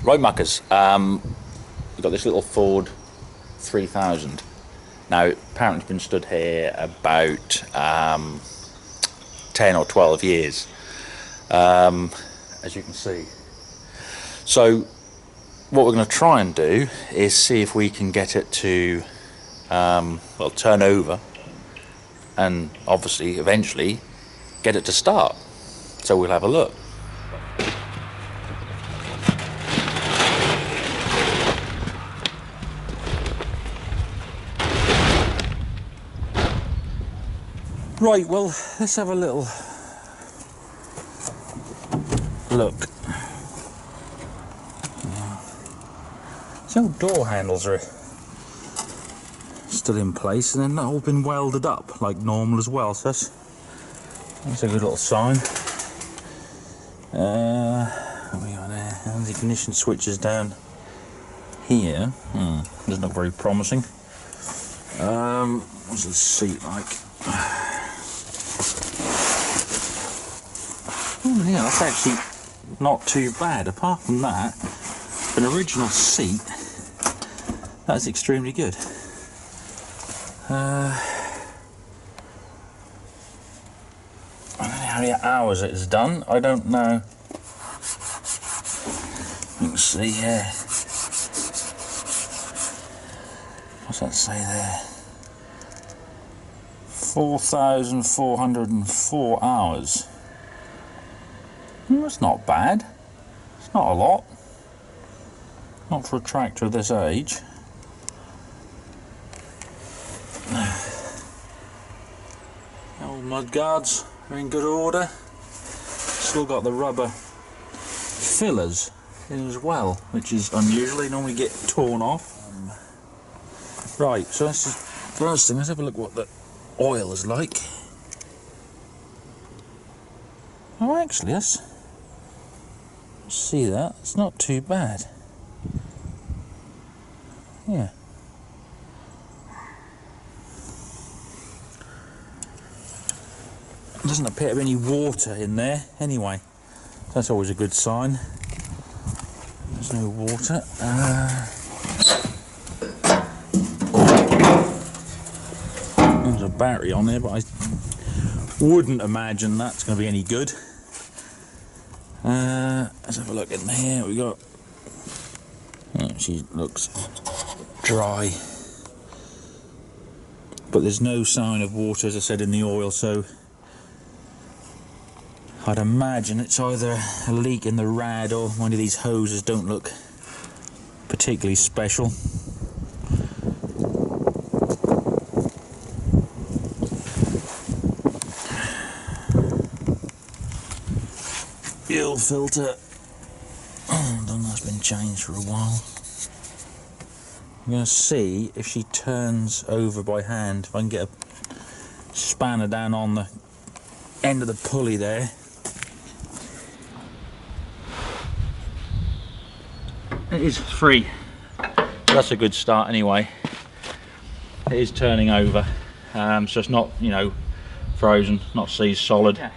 Right, muckers. We've got this little Ford 3000. Now, apparently, it's been stood here about 10 or 12 years, as you can see. So, what we're going to try and do is see if we can get it to, well, turn over and obviously, eventually, get it to start. So, we'll have a look. Right, well, let's have a little look. The old door handles are still in place and they're not all been welded up like normal as well, so that's a good little sign. What we got there? And the ignition switch is down here. Doesn't look very promising. What's the seat like? Oh yeah, that's actually not too bad. Apart from that, an original seat, that's extremely good. I don't know how many hours it's done. I don't know. You can see here. What's that say there? 4,404 hours. That's not bad. It's not a lot. Not for a tractor of this age. Old mud guards are in good order. Still got the rubber fillers in as well, which is unusual. They normally get torn off. Right, so that's just first thing. Let's have a look what the oil is like. Oh, actually, let's see that. It's not too bad. Yeah. Doesn't appear to be any water in there anyway. That's always a good sign. There's no water. There's a battery on there, but I wouldn't imagine that's going to be any good. Let's have a look in here. We got. Oh, she looks dry, but there's no sign of water, as I said, in the oil. So I'd imagine it's either a leak in the rad or one of these hoses don't look particularly special. Fuel filter, I don't know, that's been changed for a while. I'm going to see if she turns over by hand, if I can get a spanner down on the end of the pulley there. It is free. That's a good start anyway. It is turning over, so it's not, you know, frozen, not seized solid. Yeah.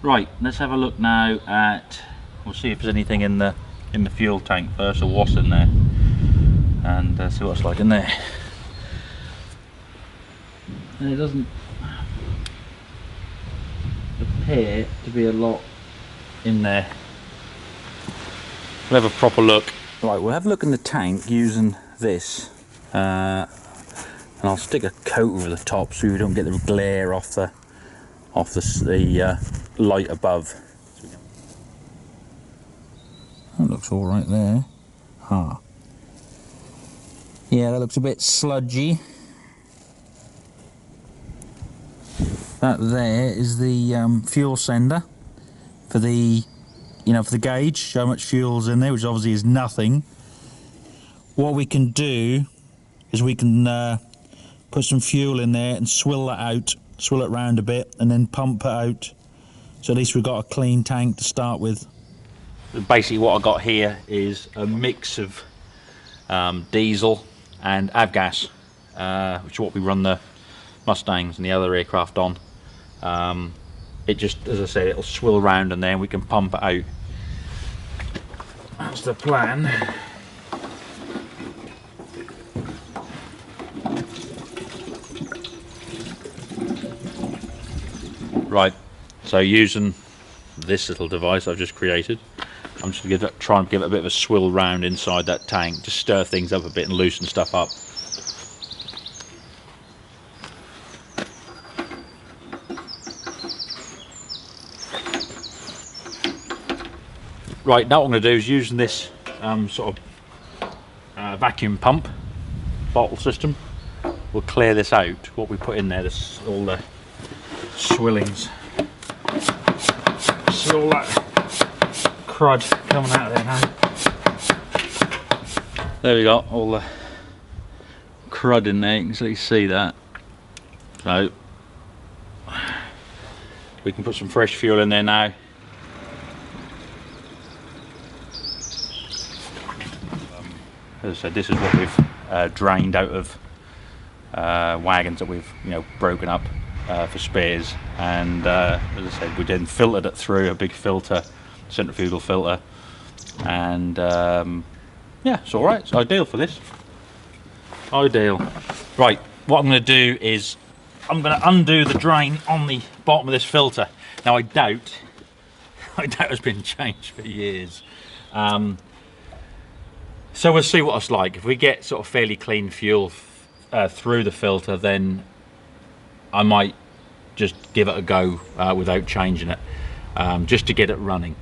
Right, let's have a look now at. We'll see if there's anything in the fuel tank first, or what's in there, and see what it's like in there. And it doesn't appear to be a lot in there. We'll have a proper look. Right, we'll have a look in the tank using this, and I'll stick a coat over the top so we don't get the glare off the light above. That looks all right there. Ah, yeah, that looks a bit sludgy. That there is the fuel sender for the, you know, for the gauge, how much fuel's in there, which obviously is nothing. What we can do is we can put some fuel in there and swill that out, swill it round a bit, and then pump it out. So at least we've got a clean tank to start with. Basically what I got here is a mix of diesel and avgas, which is what we run the Mustangs and the other aircraft on. It just, as I say, it'll swill around and then we can pump it out. that's the plan. Right, so using this little device I've just created, I'm just going to try and give it a bit of a swill round inside that tank, just stir things up a bit and loosen stuff up. Right, now what I'm going to do is using this sort of vacuum pump bottle system, we'll clear this out, what we put in there, this, all the swillings. See all that crud coming out of there now. There we go, all the crud in there, you can actually see that. So we can put some fresh fuel in there now. As I said, this is what we've drained out of wagons that we've broken up for spares, and as I said, we then filtered it through a big filter, centrifugal filter, and yeah, it's alright, it's ideal for this. Ideal. Right, what I'm going to do is I'm going to undo the drain on the bottom of this filter. Now I doubt it's been changed for years. So we'll see what it's like. If we get sort of fairly clean fuel through the filter, then I might just give it a go without changing it, just to get it running.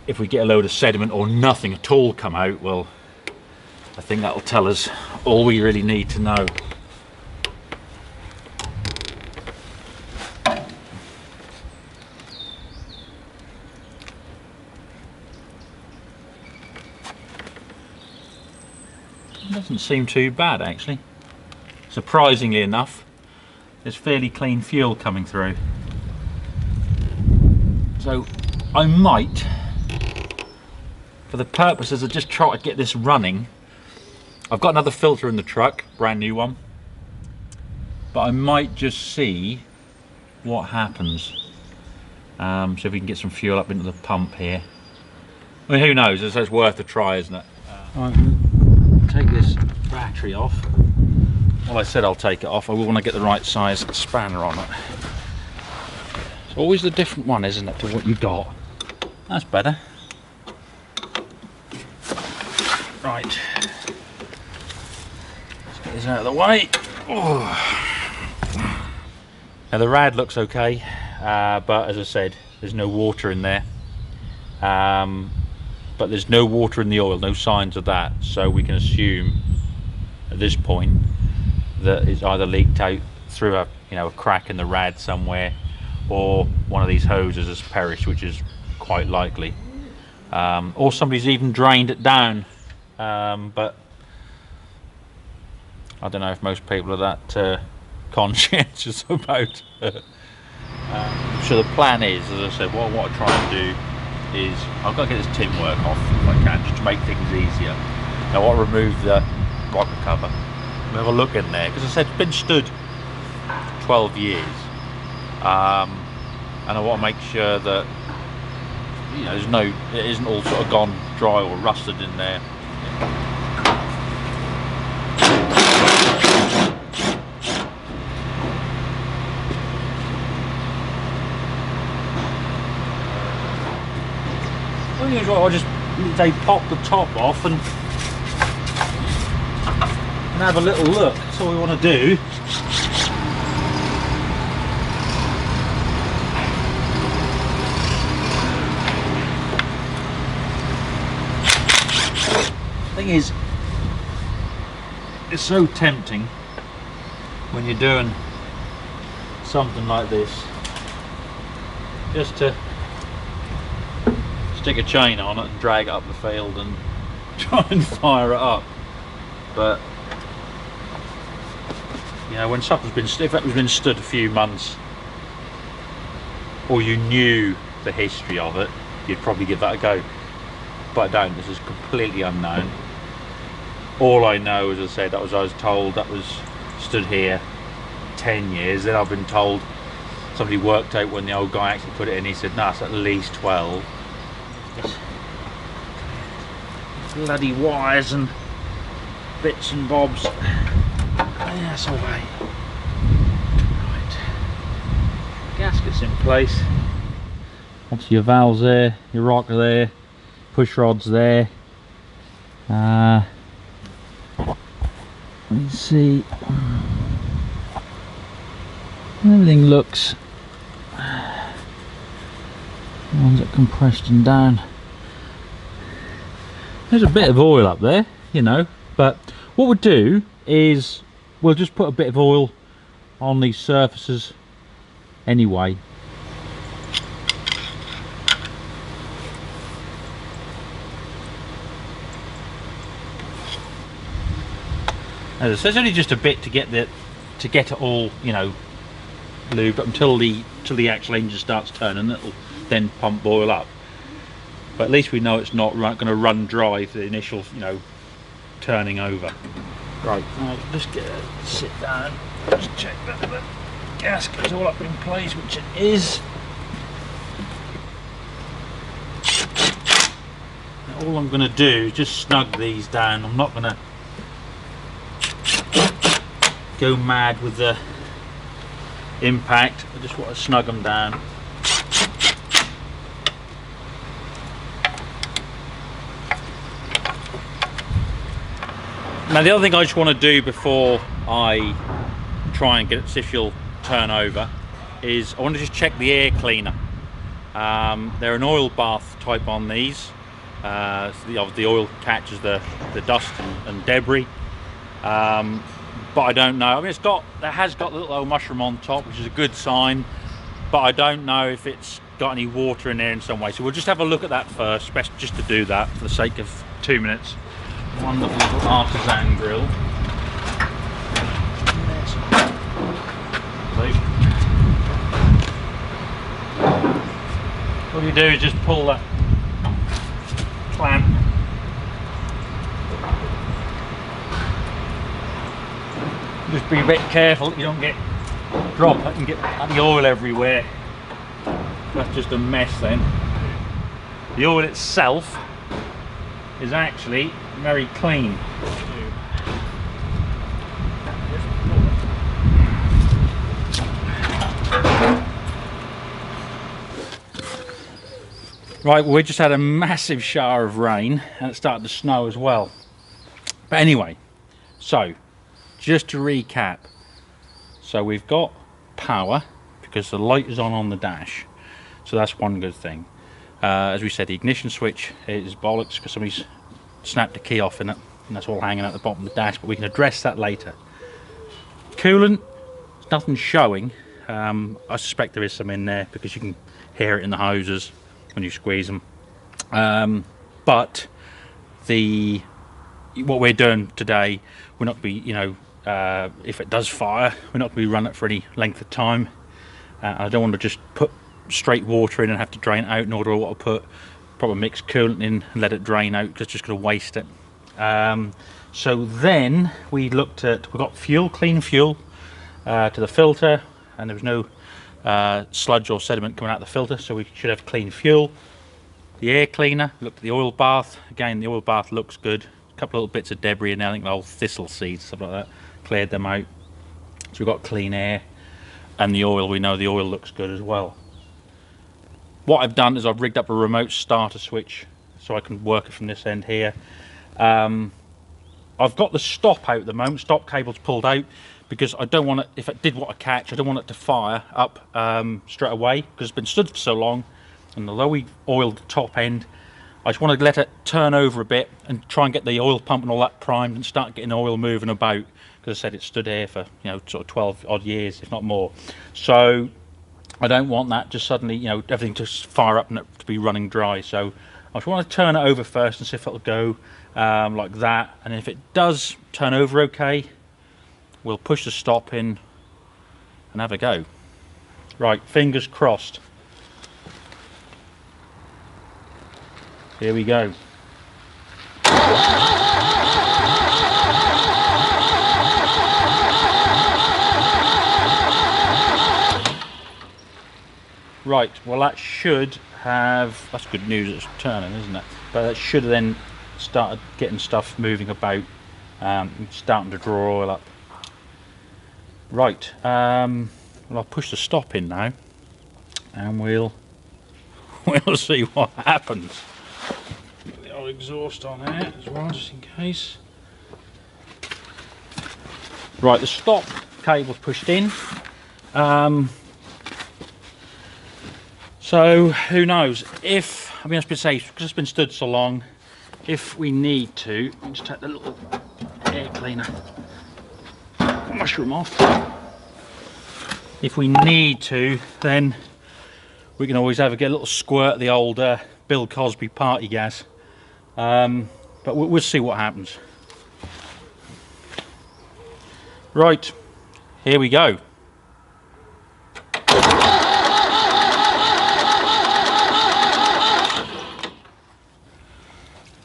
If we get a load of sediment or nothing at all come out, well, I think that'll tell us all we really need to know. Doesn't seem too bad actually. Surprisingly enough, there's fairly clean fuel coming through. So I might, for the purposes of just trying to get this running, I've got another filter in the truck, brand new one, but I might just see what happens. So if we can get some fuel up into the pump here. I mean, who knows, it's worth a try, isn't it? Take this battery off. Well, I said I'll take it off. I will want to get the right size spanner on it. It's always the different one, isn't it, to what you got. That's better. Right. Let's get this out of the way. Oh. Now the rad looks okay, but as I said, there's no water in there. But there's no water in the oil, no signs of that, so we can assume at this point that it's either leaked out through a crack in the rad somewhere, or one of these hoses has perished, which is quite likely, or somebody's even drained it down, but I don't know if most people are that conscientious about it. So the plan is, as I said, what I try and do is I've got to get this tin work off if I can, just to make things easier. Now I want to remove the rocker cover. We'll have a look in there, because I said it's been stood 12 years, and I want to make sure that it isn't all sort of gone dry or rusted in there. I'll just pop the top off and have a little look. That's all we want to do. Thing is, it's so tempting when you're doing something like this just to stick a chain on it and drag it up the field and try and fire it up, but when something's been, if it has been stood a few months, or you knew the history of it, you'd probably give that a go, but I don't. This is completely unknown. All I know, as I said, I was told that was stood here 10 years, then I've been told somebody worked out when the old guy actually put it in, he said no, it's at least 12. bloody wires and bits and bobs. That's away. Right. Gaskets in place. Obviously your valves there, your rocker there, push rods there. Let's see. Everything looks. Ones that compression down. There's a bit of oil up there, you know, but what we'll do is we'll just put a bit of oil on these surfaces anyway. As I said, it's only just a bit to get it all, you know, lubed up until the actual engine starts turning. It'll then pump oil up. But at least we know it's not going to run dry for the initial, you know, turning over. Right, now just sit down, just check that the gasket's all up in place, which it is. Now all I'm going to do is just snug these down. I'm not going to go mad with the impact. I just want to snug them down. Now the other thing I just want to do before I try and get it, see if you'll turn over, is I want to just check the air cleaner. They're an oil bath type on these. So the oil catches the dust and debris. But I don't know. I mean, it has got the little old mushroom on top, which is a good sign. But I don't know if it's got any water in there in some way. So we'll just have a look at that first. Best just to do that for the sake of 2 minutes. Wonderful little artisan grill. What you do is just pull that clamp. Just be a bit careful that you don't drop it and get the oil everywhere. That's just a mess then. The oil itself is actually very clean. Right, well, we just had a massive shower of rain and it started to snow as well. But anyway, so just to recap, so we've got power because the light is on the dash, so that's one good thing. As we said, the ignition switch is bollocks because somebody's snapped the key off in it and that's all hanging at the bottom of the dash, but we can address that later. Coolant, there's nothing showing. I suspect there is some in there because you can hear it in the hoses when you squeeze them. But what we're doing today, we're not going to be, you know, if it does fire, we're not going to be running it for any length of time. I don't want to just put straight water in and have to drain it out, nor do I want to put proper mixed coolant in and let it drain out because it's just going to waste it. So then we got fuel, clean fuel to the filter, and there was no sludge or sediment coming out of the filter, so we should have clean fuel. The air cleaner, looked at the oil bath. Again, the oil bath looks good. A couple of little bits of debris in there, I think the old thistle seeds, stuff like that, cleared them out. So we've got clean air, and the oil, we know the oil looks good as well. What I've done is I've rigged up a remote starter switch so I can work it from this end here. I've got the stop out at the moment, stop cable's pulled out, because I don't want it, if it did want to catch, I don't want it to fire up straight away, because it's been stood for so long, and although we oiled the top end, I just want to let it turn over a bit and try and get the oil pump and all that primed and start getting oil moving about, because I said it stood here for, you know, sort of 12 odd years, if not more. So I don't want that just suddenly, you know, everything just fire up and it to be running dry. So I just want to turn it over first and see if it'll go like that, and if it does turn over okay, we'll push the stop in and have a go. Right, fingers crossed. Here we go. Right, well that should have, that's good news, it's turning, isn't it? But that should have then started getting stuff moving about, starting to draw oil up. Right, well, I'll push the stop in now, and we'll see what happens. Put the old exhaust on there as well, just in case. Right, the stop cable's pushed in. So who knows, if, I mean, I should say, because it's been stood so long, if we need to, just take the little air cleaner mushroom off. If we need to, then we can always get a little squirt of the old Bill Cosby party gas. But we'll see what happens. Right, here we go.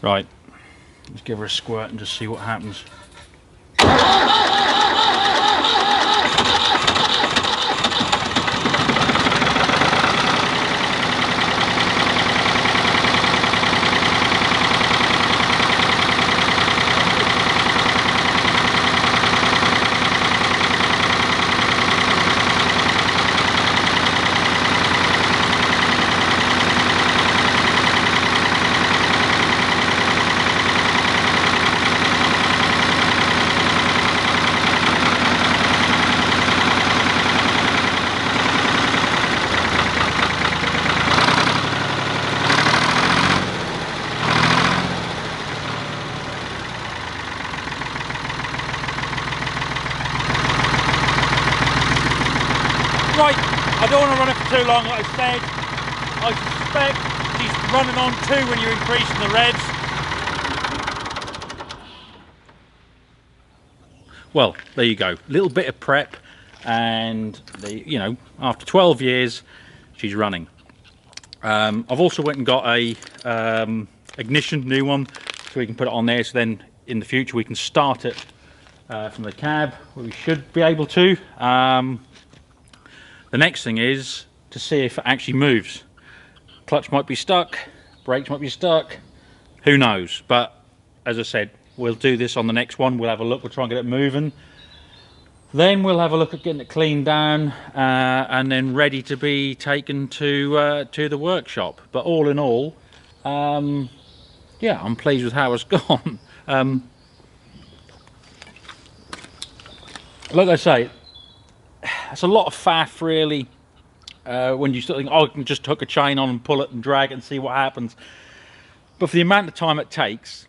Right, let's give her a squirt and just see what happens. Right, I don't want to run it for too long, like I said. I suspect she's running on 2 when you're increasing the revs. Well, there you go. Little bit of prep, and you know, after 12 years, she's running. I've also went and got a ignition, new one, so we can put it on there. So then, in the future, we can start it from the cab. We should be able to. The next thing is to see if it actually moves. Clutch might be stuck, brakes might be stuck, who knows. But as I said, we'll do this on the next one. We'll have a look, we'll try and get it moving. Then we'll have a look at getting it cleaned down and then ready to be taken to the workshop. But all in all, yeah, I'm pleased with how it's gone. Like I say, it's a lot of faff really when you think, oh, I can just hook a chain on and pull it and drag it and see what happens. But for the amount of time it takes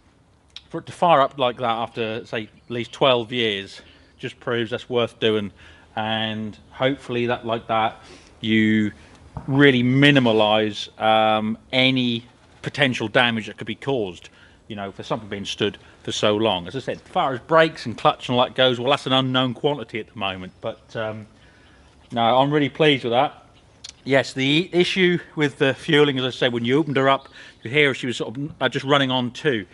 for it to fire up like that after, say, at least 12 years, just proves that's worth doing. And hopefully that, like that, you really minimise any potential damage that could be caused, you know, for something being stood for so long. As I said, as far as brakes and clutch and all that goes, well, that's an unknown quantity at the moment. But no, I'm really pleased with that. Yes, the issue with the fueling, as I said, when you opened her up, you hear she was sort of just running on 2.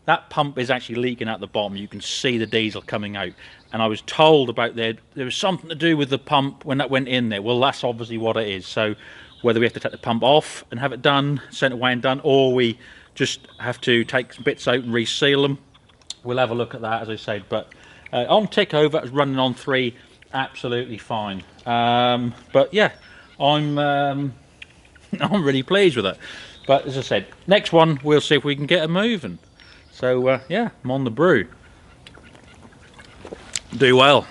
That pump is actually leaking out the bottom. You can see the diesel coming out. And I was told about there was something to do with the pump when that went in there. Well, that's obviously what it is. So whether we have to take the pump off and have it done, sent away and done, or we just have to take some bits out and reseal them, we'll have a look at that, as I said. But on tick over, it's running on 3, absolutely fine. But yeah, I'm really pleased with it. But as I said, next one we'll see if we can get her moving. So yeah, I'm on the brew. Do well.